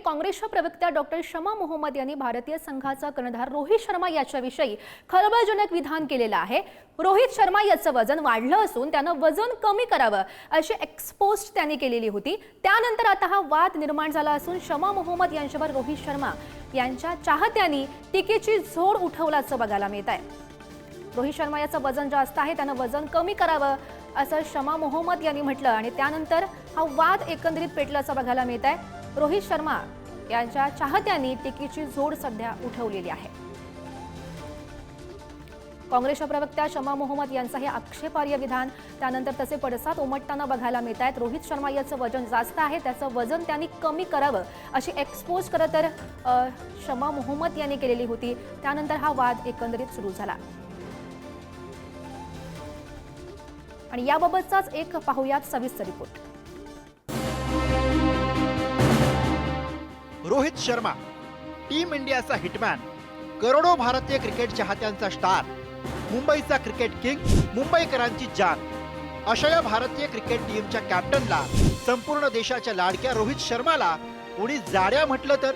काँग्रेसच्या प्रवक्त्या डॉक्टर शमा मोहम्मद यांनी भारतीय संघाचा कर्णधार रोहित शर्मा याच्याविषयी खळबळजनक विधान केलेलं आहे। रोहित शर्मा याचं वजन वाढलं असून त्यानं वजन कमी करावं अशी एक्सपोज त्यांनी केलेली होती। त्यानंतर आता हा वाद निर्माण झाला असून शमा मोहम्मद यांच्यावर रोहित शर्मा यांच्या चाहत्यांनी टीकेची झोड उठवल्याचं बघायला मिळत आहे। रोहित शर्मा याचं वजन जास्त आहे, त्यानं वजन कमी करावं असं शमा मोहम्मद यांनी म्हटलं आणि त्यानंतर हा वाद एकंदरीत पेटल्याचं बघायला मिळत आहे। रोहित शर्मा यांच्या चाहत्यांनी टीकेची झोड सध्या उठवलेली आहे। काँग्रेसच्या प्रवक्त्या शमा मोहम्मद यांचं हे आक्षेपार्ह विधान त्यानंतर तसे पडसाद उमटताना बघायला मिळत आहेत। रोहित शर्मा याचं वजन जास्त आहे, त्याचं वजन त्यांनी कमी करावं अशी एक्सपोज खरं तर शमा मोहम्मद यांनी केलेली होती। त्यानंतर हा वाद एकंदरीत सुरू झाला आणि याबाबतचाच एक पाहूयात सविस्तर रिपोर्ट। रोहित शर्मा टीम इंडियाचा हिटमॅन, करोडो भारतीय क्रिकेट चाहत्यांचा स्टार, मुंबईचा क्रिकेट किंग, मुंबईकरांची जान, अशा या भारतीय क्रिकेट टीमच्या कॅप्टनला, संपूर्ण देशाच्या लाडक्या रोहित शर्माला कोणी जाड्या म्हटलं तर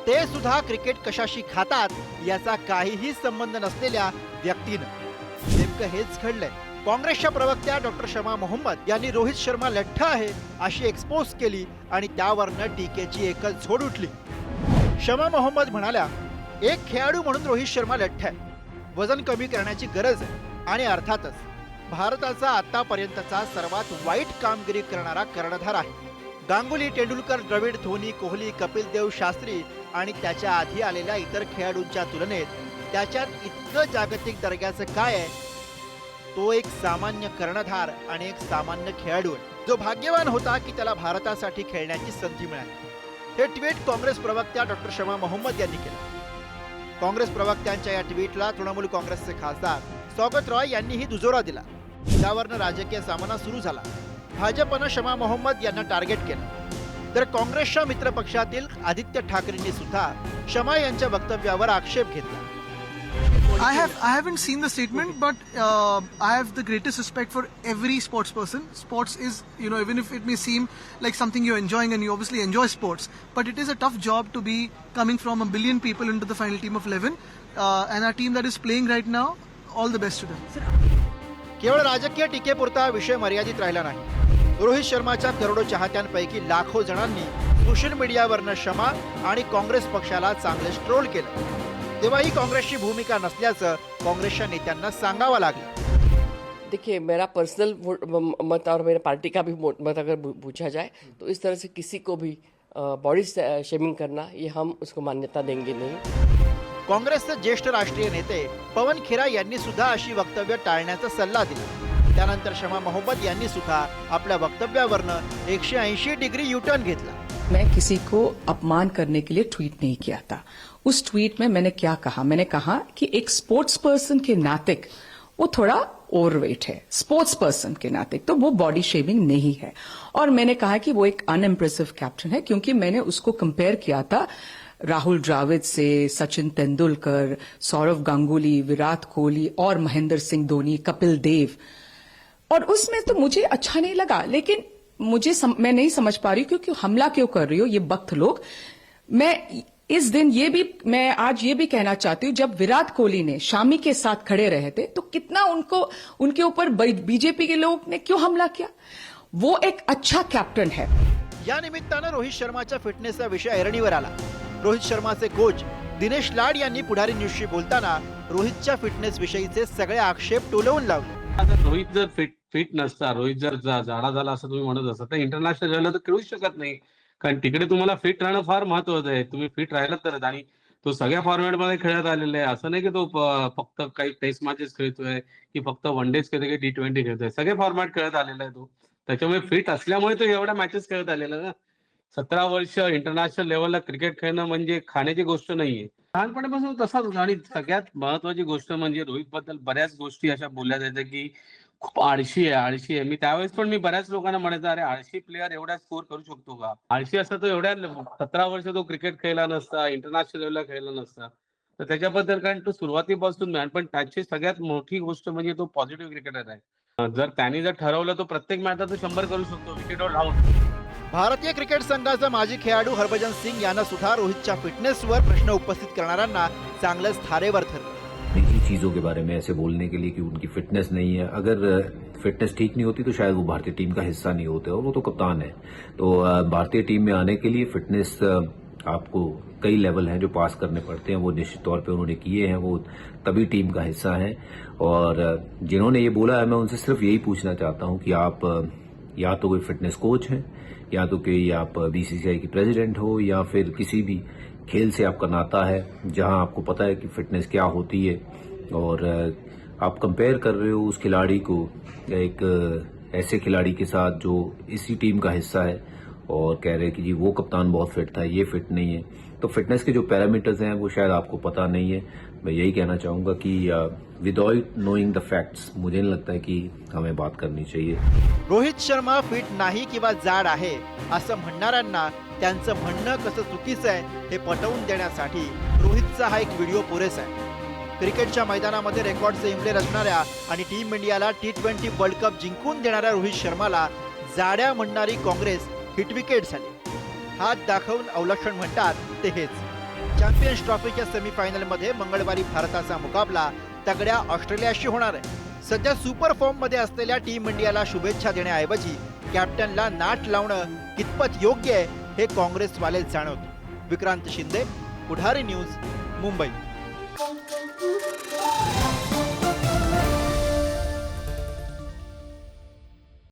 ते सुद्धा क्रिकेट कशाशी खातात याचा काहीही संबंध नसलेल्या व्यक्तीनं नेमकं हेच घडलंय। काँग्रेसच्या प्रवक्त्या डॉक्टर शमा मोहम्मद यांनी रोहित शर्मा लठ्ठ आहे अशी एक्सपोज केली आणि त्यावरनं टीकेची एकच झोड उठली। शमा मोहम्मद म्हणाल्या, एक खेळाडू म्हणून रोहित शर्मा लठ्ठ आहे, वजन कमी करण्याची गरज आहे आणि अर्थातच भारताचा आतापर्यंतचा सर्वात वाईट कामगिरी करणारा कर्णधार आहे। गांगुली, तेंडुलकर, द्रविड, धोनी, कोहली, कपिल देव, शास्त्री आणि त्याच्या आधी आलेल्या इतर खेळाडूंच्या तुलनेत त्याच्यात इतकं जागतिक दर्जाचं काय आहे? तो एक सामान्य कर्णधार आणि एक सामान्य खेळाडू आहे, जो भाग्यवान होता की त्याला भारतासाठी खेळण्याची संधी मिळाली। हे ट्विट काँग्रेस प्रवक्त्या डॉक्टर शमा मोहम्मद यांनी केलं। काँग्रेस प्रवक्त्यांच्या या ट्विटला तृणमूल काँग्रेसचे खासदार सौगत रॉय यांनीही दुजोरा दिला। त्यावरनं राजकीय सामना सुरू झाला। भाजपनं शमा मोहम्मद यांना टार्गेट केलं, तर काँग्रेसच्या मित्रपक्षातील आदित्य ठाकरेंनी सुद्धा शमा यांच्या वक्तव्यावर आक्षेप घेतला। I haven't seen the statement, but I have the greatest respect for every sports person. Sports is, even if it may seem like something you're enjoying, and you obviously enjoy sports, but it is a tough job to be coming from a billion people into the final team of 11, and our team that is playing right now, all the best to them. केवळ राजकीय टीकेपुरता विषय मर्यादित राहिला नाही। रोहित शर्माच्या करोडो चाहत्यांपैकी लाखो जणांनी सोशल मीडियावरनं शमा आणि काँग्रेस पक्षाला चांगले ट्रोल केलं। तेव्हाही काँग्रेसची भूमिका नसल्याचं काँग्रेसच्या नेत्यांना सांगावं लागलं। देखिए, मेरा पर्सनल मत और मेरे पार्टी का भी मत अगर पूछा जाए तो इस तरह से किसी को भी बॉडी शेमिंग करना, ये हम उसको मान्यता देंगे नहीं। काँग्रेसचे ज्येष्ठ राष्ट्रीय नेते पवन खेरा यांनी सुद्धा अशी वक्तव्य टाळण्याचा सल्ला दिला। त्यानंतर शमा मोहम्मद यांनी सुद्धा आपल्या वक्तव्यावरनं 180 डिग्री यूटर्न घेतला। मैं किसी को अपमान करने के लिए ट्वीट नहीं किया था। उस ट्वीट में मैंने क्या कहा? मैंने कहा कि एक स्पोर्ट्स पर्सन के नाते वो थोड़ा ओवरवेट है, स्पोर्ट्स पर्सन के नाते तो वो बॉडी शेमिंग नहीं है। और मैंने कहा कि वो एक अनइम्प्रेसिव कैप्टन है, क्योंकि मैंने उसको कंपेयर किया था राहुल द्रविड़ से, सचिन तेंदुलकर, सौरव गांगुली, विराट कोहली और महेंद्र सिंह धोनी, कपिल देव, और उसमें तो मुझे अच्छा नहीं लगा। लेकिन मैं नहीं समझ पा रही क्योंकि हमला क्यों कर रही हो ये वक्त लोग। मैं आज ये भी कहना चाहती हूँ, जब विराट कोहली ने शामी के साथ खड़े रहे थे तो कितना उनके ऊपर बीजेपी के लोग ने क्यों हमला किया? वो एक अच्छा कैप्टन है। या निमित्तानं रोहित शर्माच्या फिटनेसचा विषय ऐरणीवर आला। रोहित शर्माचे कोच दिनेश लाड यांनी पुढारी न्यूजशी बोलताना रोहितच्या फिटनेस विषयीचे सगळे आक्षेप टोलवून लावले। आता रोहित जर फिट नसता, रोहित जर जाडा झाला असं तुम्ही म्हणत असता तर इंटरनॅशनल लेवलला तर खेळूच शकत नाही, कारण तिकडे तुम्हाला फिट राहणं फार महत्वाचं आहे। तुम्ही फिट राहिलात तरच, आणि तो सगळ्या फॉर्मॅटमध्ये खेळत आलेला आहे। असं नाही की तो फक्त काही टेस्ट मॅचेस खेळतोय की फक्त वन डेज खेळतोय की T20 खेळतोय, सगळे फॉर्मॅट खेळत आलेला आहे तो। त्याच्यामुळे फिट असल्यामुळे तो एवढ्या मॅचेस खेळत आलेला ना। 17 वर्ष इंटरनॅशनल लेवलला क्रिकेट खेळणं म्हणजे खाण्याची गोष्ट नाहीये। लहानपणापासून तसाच होता। आणि सगळ्यात महत्वाची गोष्ट म्हणजे रोहित बद्दल बऱ्याच गोष्टी अशा बोलल्या जायच्या की खूप आळशी आहे। मी त्यावेळेस पण मी बऱ्याच लोकांना म्हणायचं, अरे आळशी प्लेअर एवढा स्कोर करू शकतो का? आळशी असता तो एवढ्या 17 वर्ष तो क्रिकेट खेळला नसता, इंटरनॅशनल लेवलला खेळला नसता। तर त्याच्याबद्दल, कारण तो सुरुवातीपासून, पण त्याची सगळ्यात मोठी गोष्ट म्हणजे तो पॉझिटिव्ह क्रिकेटर आहे। जर त्यांनी ठरवलं तो प्रत्येक मॅचला तो 100 करू शकतो विकेटवर राहून। भारतीय क्रिकेट संघाचा माजी खेळाडू हरभजन सिंग यानं सुद्धा रोहितच्या फिटनेसवर प्रश्न उपस्थित करणाऱ्यांना चांगलंच थारेवर धरलं. निजी चीज़ों के बारे में ऐसे बोलने के लिए कि उनकी फिटनेस नहीं है, अगर फिटनेस ठीक नहीं होती तो शायद वो भारतीय टीम का हिस्सा नहीं होते, और वो तो कप्तान है. तो भारतीय टीम में आने के लिए फिटनेस आपको कई लेवल हैं जो पास करने पड़ते हैं, वो निश्चित तौर पे उन्होंने किए हैं, वो तभी टीम का हिस्सा है. और जिन्होंने ये बोला है, मैं उनसे सिर्फ यही पूछना चाहता हूं कि आप या तो कोई फिटनेस कोच हैं, या तो कोई आप बीसीसीआई की प्रेसिडेंट हो, या फिर किसी भी खेल से आपका नाता है जहां आपको पता है कि फिटनेस क्या होती है, और आप कंपेयर कर रहे हो उस खिलाड़ी को एक ऐसे खिलाड़ी के साथ जो इसी टीम का हिस्सा है, और कह रहे हैं कि जी वो कप्तान बहुत फिट था, ये फिट नहीं है. तो फिटनेस के जो पैरामीटर्स हैं वो शायद आपको पता नहीं है. मैं यही कहना चाहूंगा कि विदाउट नोइंग द फैक्ट्स मुझे नहीं लगता है कि हमें बात करनी चाहिए. रोहित शर्मा फिट नाही किंवा जाड आहे असं म्हणणाऱ्यांना त्यांचं म्हणणं कसं चुकीचं आहे हे पटवून देण्यासाठी रोहितचा हा एक व्हिडिओ पुरेसा आहे. क्रिकेटच्या मैदानामध्ये रेकॉर्डचे इमले रचणाऱ्या आणि टीम इंडियाला T20 वर्ल्ड कप जिंकून देणाऱ्या रोहित शर्माला जाड्या म्हणणारी काँग्रेस हिटविकेट झाली. हात दाखवून अवलक्षण म्हणतात ते हेच. चॅम्पियन्स ट्रॉफीच्या सेमीफायनलमध्ये मंगळवारी भारताचा मुकाबला तगड्या ऑस्ट्रेलियाशी होणार आहे. सध्या सुपर फॉर्म मध्ये असलेल्या टीम इंडियाला शुभेच्छा देण्याऐवजी कॅप्टनला नाट लावणं कितपत योग्य आहे हे काँग्रेसवाले जाणवते. विक्रांत शिंदे, पुढारी न्यूज, मुंबई.